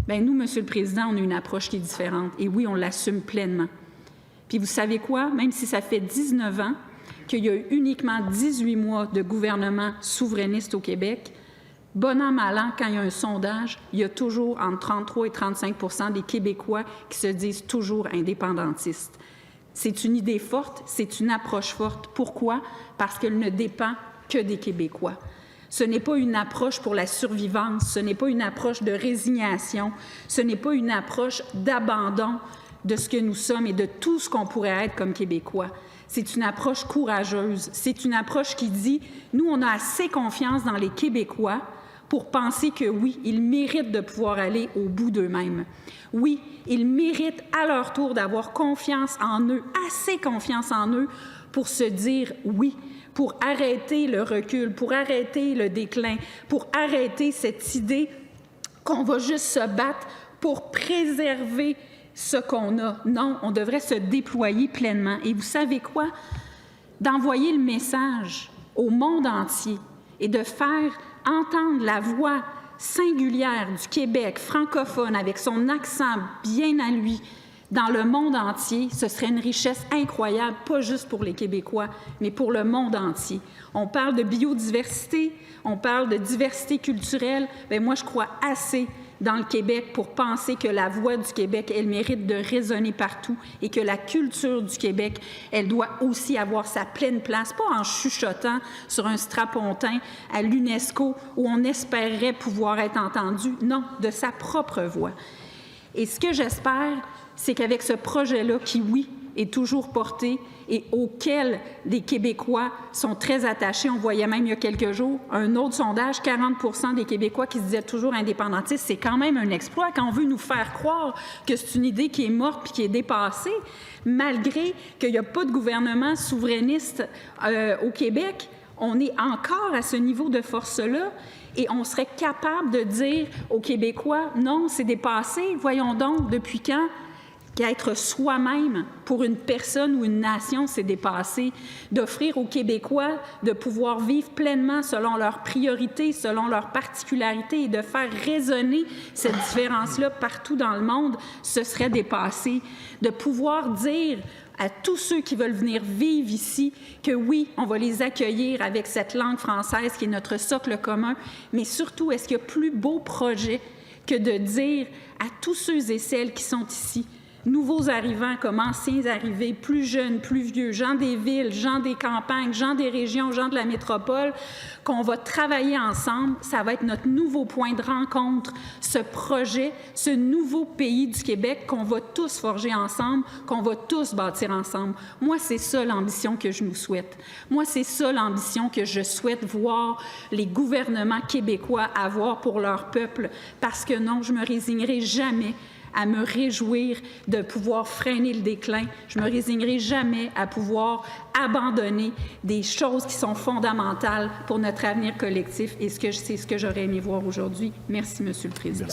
Bien, nous, Monsieur le Président, on a une approche qui est différente. Et oui, on l'assume pleinement. Puis vous savez quoi? Même si ça fait 19 ans qu'il y a eu uniquement 18 mois de gouvernement souverainiste au Québec, bon an, mal an, quand il y a un sondage, il y a toujours entre 33 et 35 des Québécois qui se disent toujours indépendantistes. C'est une idée forte, c'est une approche forte. Pourquoi? Parce qu'elle ne dépend que des Québécois. Ce n'est pas une approche pour la survivance, ce n'est pas une approche de résignation, ce n'est pas une approche d'abandon de ce que nous sommes et de tout ce qu'on pourrait être comme Québécois. C'est une approche courageuse, c'est une approche qui dit, nous, on a assez confiance dans les Québécois pour penser que oui, ils méritent de pouvoir aller au bout d'eux-mêmes. Oui, ils méritent à leur tour d'avoir confiance en eux, assez confiance en eux pour se dire oui, pour arrêter le recul, pour arrêter le déclin, pour arrêter cette idée qu'on va juste se battre pour préserver ce qu'on a. Non, on devrait se déployer pleinement. Et vous savez quoi? D'envoyer le message au monde entier et de faire entendre la voix singulière du Québec francophone avec son accent bien à lui dans le monde entier, ce serait une richesse incroyable, pas juste pour les Québécois, mais pour le monde entier. On parle de biodiversité, on parle de diversité culturelle. Bien, moi, je crois assez dans le Québec pour penser que la voix du Québec, elle mérite de résonner partout et que la culture du Québec, elle doit aussi avoir sa pleine place, pas en chuchotant sur un strapontin à l'UNESCO où on espérerait pouvoir être entendu, non, de sa propre voix. Et ce que j'espère, c'est qu'avec ce projet-là, qui, oui, est toujours porté et auquel les Québécois sont très attachés. On voyait même il y a quelques jours un autre sondage, 40 des Québécois qui se disaient toujours indépendantistes. C'est quand même un exploit quand on veut nous faire croire que c'est une idée qui est morte puis qui est dépassée, malgré qu'il n'y a pas de gouvernement souverainiste au Québec. On est encore à ce niveau de force-là et on serait capable de dire aux Québécois, non, c'est dépassé, voyons donc, depuis quand? Qu'être soi-même pour une personne ou une nation, c'est dépassé. D'offrir aux Québécois de pouvoir vivre pleinement selon leurs priorités, selon leurs particularités et de faire résonner cette différence-là partout dans le monde, ce serait dépassé. De pouvoir dire à tous ceux qui veulent venir vivre ici que oui, on va les accueillir avec cette langue française qui est notre socle commun, mais surtout, est-ce qu'il y a plus beau projet que de dire à tous ceux et celles qui sont ici, nouveaux arrivants comme anciens arrivés, plus jeunes, plus vieux, gens des villes, gens des campagnes, gens des régions, gens de la métropole, qu'on va travailler ensemble. Ça va être notre nouveau point de rencontre, ce projet, ce nouveau pays du Québec qu'on va tous forger ensemble, qu'on va tous bâtir ensemble. Moi, c'est ça l'ambition que je nous souhaite. Moi, c'est ça l'ambition que je souhaite voir les gouvernements québécois avoir pour leur peuple. Parce que non, je me résignerai jamais à me réjouir de pouvoir freiner le déclin. Je me résignerai jamais à pouvoir abandonner des choses qui sont fondamentales pour notre avenir collectif et c'est ce que j'aurais aimé voir aujourd'hui. Merci, Monsieur le Président. Merci.